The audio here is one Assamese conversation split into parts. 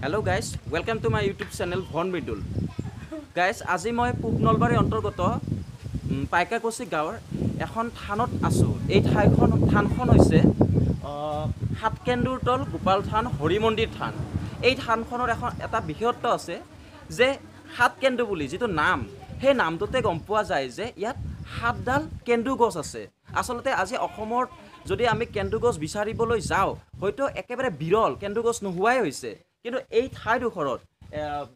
Hello guys, welcome to my YouTube channel Von Midul. Guys, আজি মই পূব নলবাৰী অন্তৰ্গত পাইকাকুছি গাঁৱৰ এখন থানত আছো। এই থানখন হৈছে সাতকেন্দুৰ তল গোপাল থান হৰি মন্দিৰ থান। এই থানখনৰ এটা বিশেষত্ব আছে যে সাতকেন্দু বুলি যিটো নাম, সেই নামটোতে গম পোৱা যায় যে ইয়াত সাতডাল কেন্দু গছ আছে। আচলতে আজি অসমৰ যদি আমি কেন্দু গছ বিচাৰিবলৈ যাওঁ হয়তো একেবাৰে বিৰল কেন্দু গছ নোহোৱাই হৈছে। কিন্তু এই ঠাইডোখৰত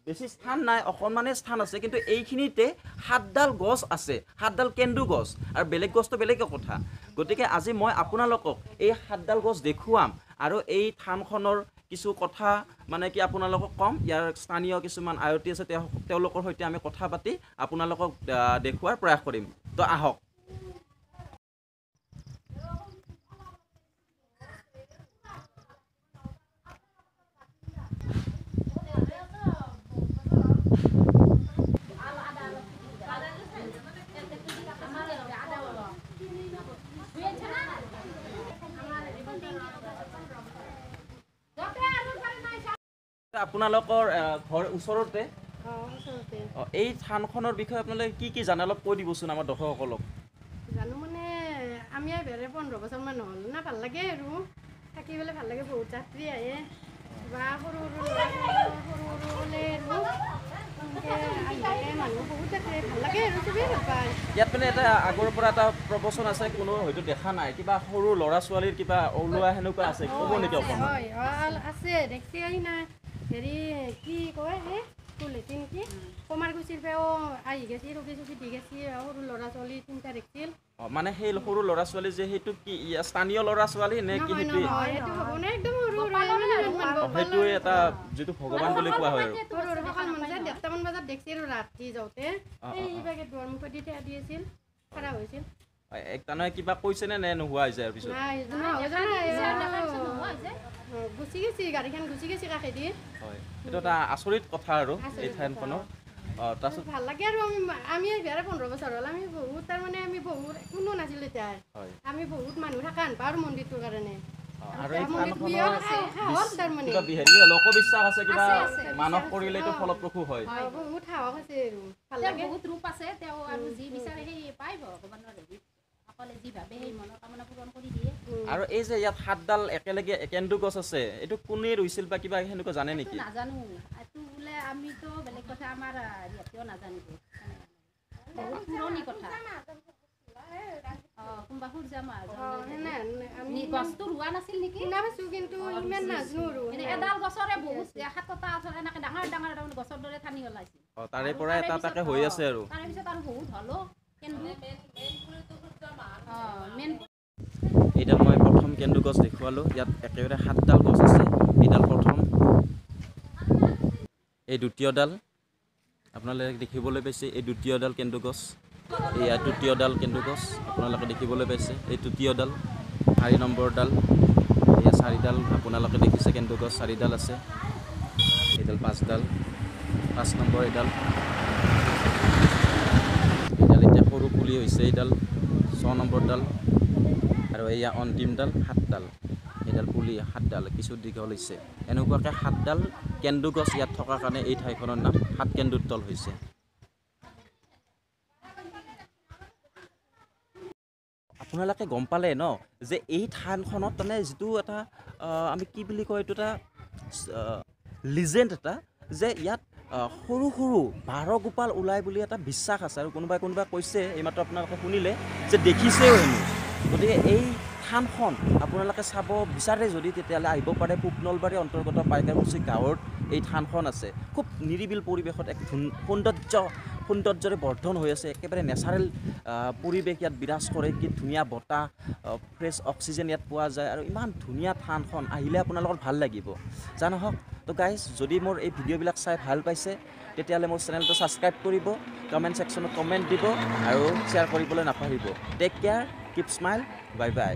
বেছি স্থান নাই, অকণমানে স্থান আছে, কিন্তু এইখিনিতে সাতডাল গছ আছে, সাতডাল কেন্দু গছ, আৰু বেলেগ গছটো বেলেগ কথা। গতিকে আজি মই আপোনালোকক এই সাতডাল গছ দেখুৱাম আৰু এই থানখনৰ কিছু কথা মানে কি আপোনালোকক ক'ম। ইয়াৰ স্থানীয় কিছুমান আয়তী আছে, তেওঁলোকৰ সৈতে আমি কথা পাতি আপোনালোকক দেখুৱাৰ প্ৰয়াস কৰিম। তো আহক। আপোনালোকৰ ঘৰ ওচৰতে এই থানখনৰ বিষয়ে আপোনালোকে কি জানে অলপ কৈ দিবচোন আমাৰ দৰ্শকসকলক। জানো মানে আমি বেৰে 15 বছৰমান হ'ল না, ভাল লাগে আৰু থাকি পেলাই ভাল লাগে। বহুত যাত্ৰী আহে বা সৰু হ'লে মানুহ বহুত থাকে, ভাল লাগে আৰু চবেই ভাল পায়। ইয়াত মানে এটা আগৰ পৰা এটা প্ৰবচন আছে, কোনো হয়তো দেখা নাই, কিবা সৰু ল'ৰা ছোৱালীৰ কিবা ওলোৱা সেনেকুৱা আছে, ক'ব নেকি অকণমান? হয় আছে, দেখছি আহি নাই হেৰি কি কয় সেই ফুলেতি নেকি কমাৰকুচিৰ পৰাও আহি গেছি, ৰখি চখি দি গেছি, সৰু ল'ৰা ছোৱালী 3টা দেখছিল। মানে সেই সৰু ল'ৰা ছোৱালী যে সেইটো কি স্থানীয় ল'ৰা ছোৱালী নে কি? সেইটোৱে এটা যিটো ভগৱান বুলি কোৱা হয় আৰু 1:30মান বজাত দেখছি আৰু ৰাতি যাওঁতে এই দুৱাৰমুখত দি থিয়া দি আছিল, খাৰা হৈছিল। তাৰমানে কিবা কৈছে নে নোহোৱা হৈছে আৰু পিছত? গুচি গেছি, গাড়ীখন গুচি গেছি কাষেদি। হয়, এইটো এটা আচৰিত কথা আৰু এই ঠাইখনৰ। তাৰপিছত ভাল লাগে আৰু আমি 15 বছৰ হ'ল, আমি বহুত তাৰমানে আমি বহুত কোনো নাছিল এতিয়া, আমি বহুত মানুহ থকা আনবা আৰু মন্দিৰটোৰ কাৰণে। আৰু এই থানখনৰ লোকবিশ্বাস আছে, কিবা মানস কৰিলেতো ফলপ্ৰসূ হয়। বহুত সাহস আছে আৰু ভাল লাগে, বহুত ৰূপ আছে তেওঁ, আৰু যি বিচাৰে সেই পাই ভগৱানৰ হেৰিত সকলে যি ভাবে সেই মনৰ কামনা পূৰণ কৰি দিয়ে। আৰু এই যে ইয়াত সাতডাল একেলগে কেন্দু গছ আছে, এইটো কোনে ৰুইছিল বা কিবা সেনেকুৱা জানে নেকি? নাজানো, এইটো বোলে আমিতো বেলেগ কথা, আমাৰ ইয়াতেও নাজানিব, বহুত পুৰণি কথা। কোনোবা সূৰ্যা গছটো ৰোৱা নাছিল নেকি, কিন্তু ইমান নাজানো আৰু এডাল গছৰে বহুত 7টা এনেকে ডাঙৰ ডাঙৰ গছৰ দৰে ঠানি ওলাইছিল। তাৰে পৰা এটা এটাকে হৈ আছে আৰু তাৰে পিছত আৰু বহুত হলো। এইডাল মই প্ৰথম কেন্দু গছ দেখুৱালোঁ। ইয়াত একেবাৰে 7ডাল গছ আছে। এইডাল প্ৰথম, এই দ্বিতীয়ডাল আপোনালোকে দেখিবলৈ পাইছে, এই দ্বিতীয়ডাল কেন্দু গছ, এয়া তৃতীয়ডাল কেন্দু গছ আপোনালোকে দেখিবলৈ পাইছে, এই তৃতীয়ডাল, 4 নম্বৰডাল, এয়া 4ডাল আপোনালোকে দেখিছে কেন্দু গছ 4ডাল আছে, এইডাল 5ডাল, 5 নম্বৰ এইডাল এতিয়া সৰু পুলি হৈছে, এইডাল 6 নম্বৰডাল, আৰু এয়া অন্তিমডাল 7ডাল, এইডাল পুলি 7ডাল, কিছু দীঘল হৈছে। এনেকুৱাকৈ 7ডাল কেন্দু গছ ইয়াত থকাৰ কাৰণে এই ঠাইখনৰ নাম সাতকেন্দুৰ তল হৈছে। আপোনালোকে গম পালে ন যে এই থানখনত মানে যিটো এটা আমি কি বুলি কয়, এইটো এটা লিজেণ্ড এটা, যে ইয়াত সৰু সৰু 12 গোপাল ওলাই বুলি এটা বিশ্বাস আছে। আৰু কোনোবাই কৈছে, এইমাত্ৰ আপোনালোকে শুনিলে যে দেখিছেও হেনো। গতিকে এই থানখন আপোনালোকে চাব বিচাৰে যদি, তেতিয়াহ'লে আহিব পাৰে। পূব নলবাৰী অন্তৰ্গত পাইকাকুছি গাঁৱত এই থানখন আছে। খুব নিৰিবিল পৰিৱেশত, এক সৌন্দৰ্যৰে বৰ্ধন হৈ আছে। একেবাৰে নেচাৰেল পৰিৱেশ ইয়াত বিৰাজ কৰে। কি ধুনীয়া বতাহ, ফ্ৰেছ অক্সিজেন ইয়াত পোৱা যায়, আৰু ইমান ধুনীয়া থানখন, আহিলে আপোনালোকৰ ভাল লাগিব। জানহওক তো গাইজ, যদি মোৰ এই ভিডিঅ'বিলাক চাই ভাল পাইছে তেতিয়াহ'লে মোৰ চেনেলটো ছাবস্ক্ৰাইব কৰিব, কমেণ্ট ছেকশ্যনত কমেণ্ট দিব, আৰু শ্বেয়াৰ কৰিবলৈ নাপাহৰিব। Take care, keep smile, bye বাই।